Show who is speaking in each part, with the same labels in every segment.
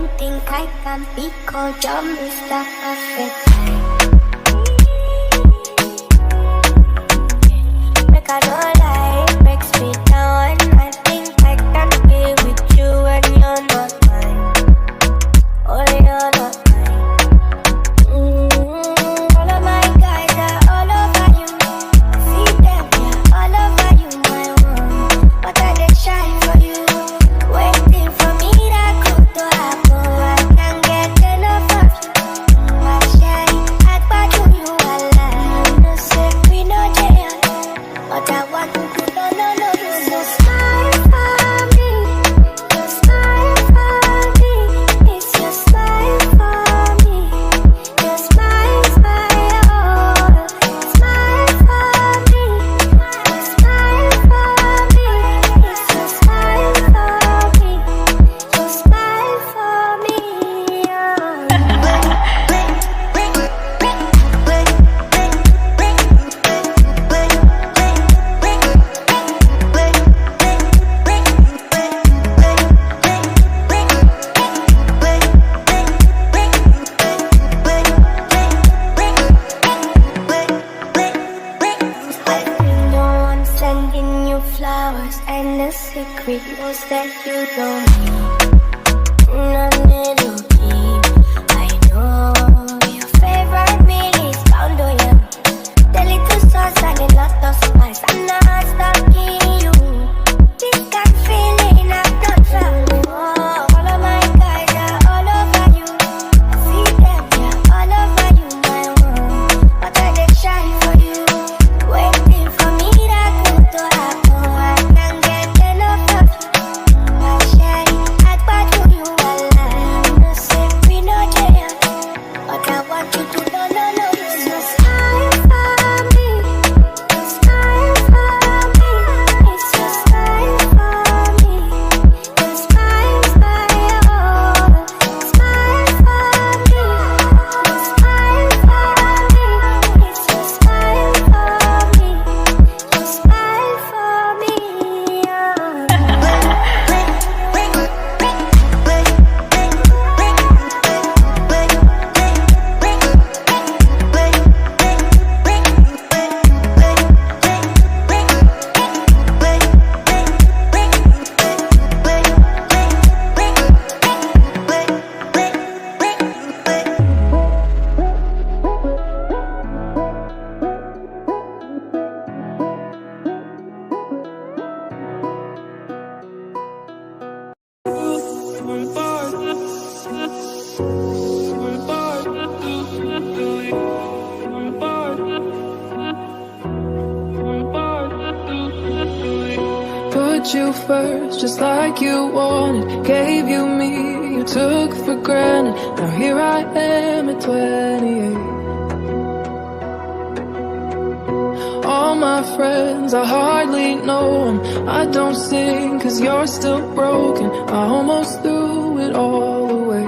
Speaker 1: don't think I can be called your Mr. Perfect. Make I don't lie, it breaks me down. I think I can be with you when you're not mine. Oh, you're not mine. All of my guys are all over you. I see them, yeah, all over you, my one. But I get shy for you. Waiting for me that could to happen. I can't get enough of you. I shy, I back to you alive. No say we no jail, but I want to do no. So smile for me, just smile for me. It's your smile for me, just smile, smile, smile for me, just smile for me. It's your smile for me, just smile for me. No one sending you flowers, and the secret was that you don't need none little deep. I know your favorite meal is pound on you, the little sauce and a lot of spice. I'm not stalking you. This kind of feeling I've not felt before. All of my guys are all over you. I see them, yeah, all over you, my one. But I get shy for you. Waiting for me that could to happen. I can't get enough of you. I shy, I back to you alive. No say we no jail, but I want you to know. So smile for me, just smile for me. It's just smile for me, just smile, smile, smile for me, just smile for me. It's just smile for me, just smile for me.
Speaker 2: Put you first, just like you wanted. Gave you me, you took for granted. Now here I am at 28. All my friends, I hardly know them. I don't sing cause you're still broken. I almost threw it all away.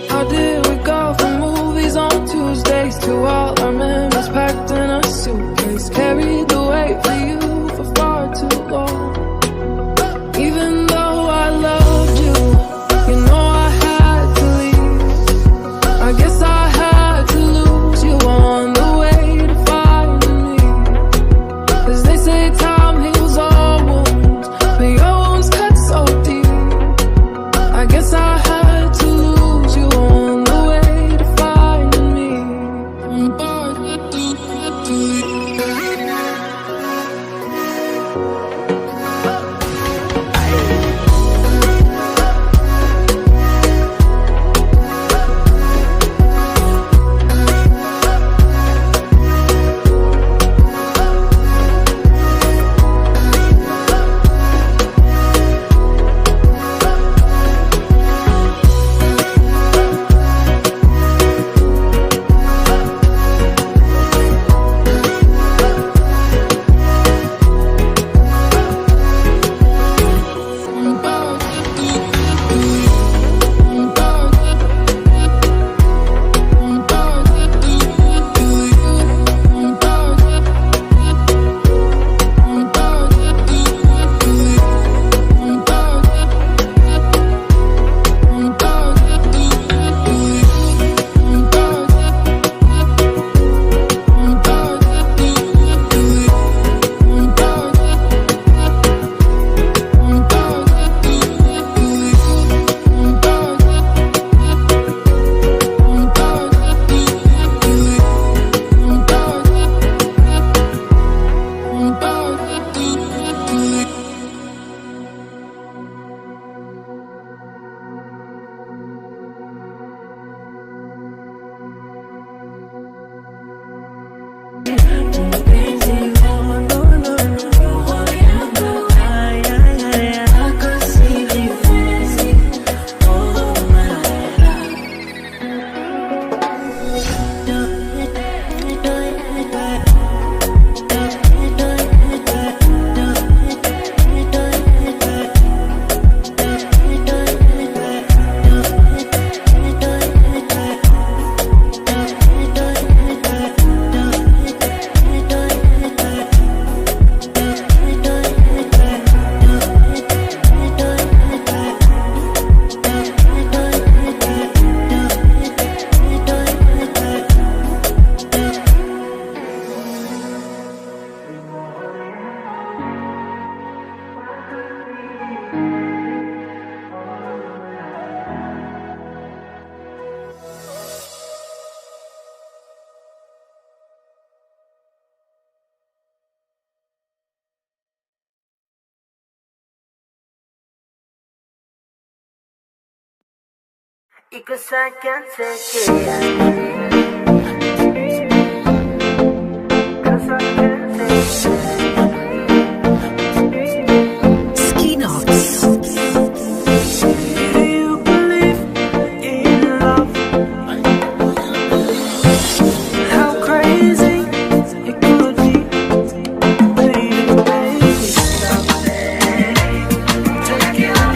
Speaker 2: How did we go from movies on Tuesdays to all our memories packed in a suitcase? Carried the weight for you for far too long. Even though I loved you, you know I had to leave. I guess I had to lose you on the way to finding me. Cause they say time heals all wounds, but your wounds cut so deep. I guess I had to lose you on
Speaker 1: Because I can't take it. Cause I can't take it. Ski notes. Do you believe in love? How crazy it could be. Baby, baby, stop it. Take it on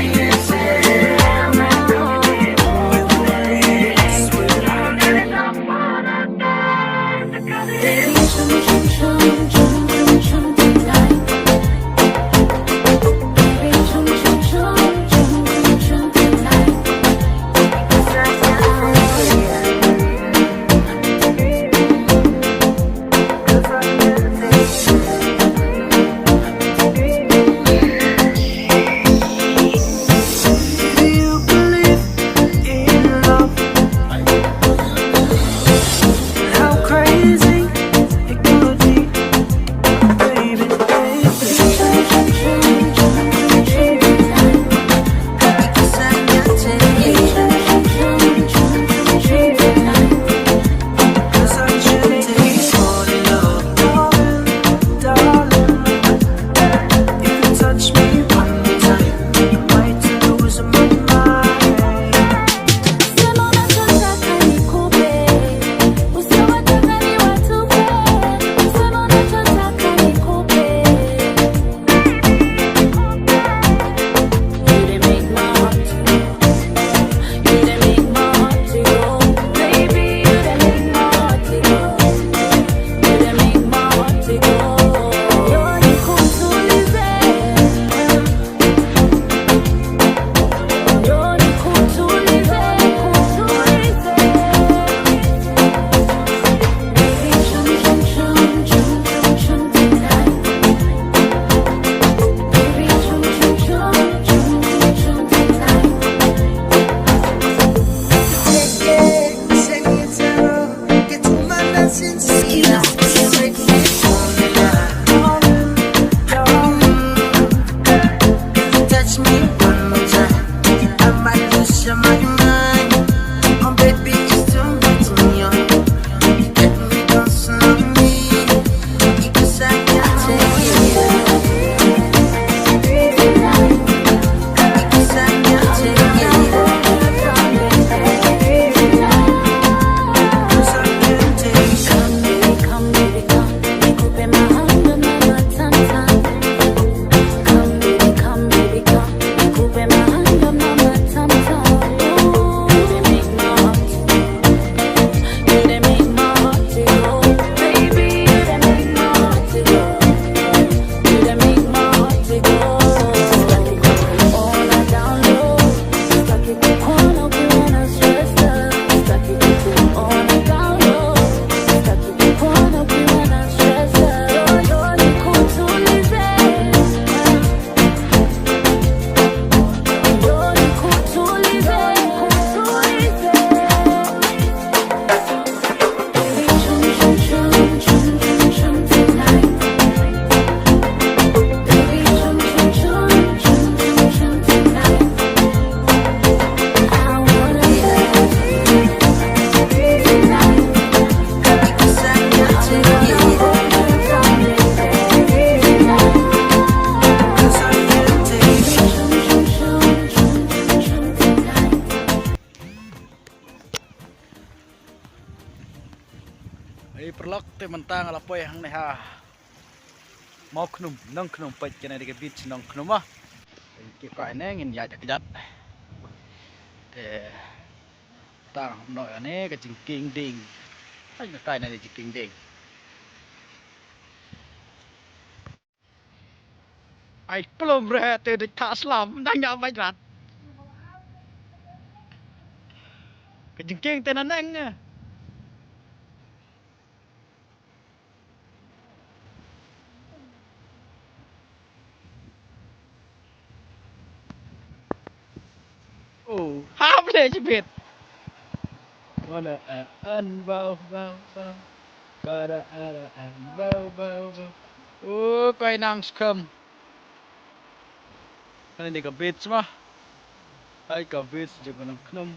Speaker 3: Ay perlok te mentang alapoy hang ne ha. Nongkhnum pet kena di beach Nongkhnum ah. Ki ka ne ngin ya jakjat. Te tang no ane ka jingking ding. Ai na kai na di jingking ding. Ai plom re te de ta slam nang ya mai rat. Ka jingking te na nang. Oh, ha ble chi bit. Wanna bao bao bao. Gotta bao bao bao. Oh, kai nang scrum. Kan ini ke beach mah. Hai ke beach juga Nongkhnum.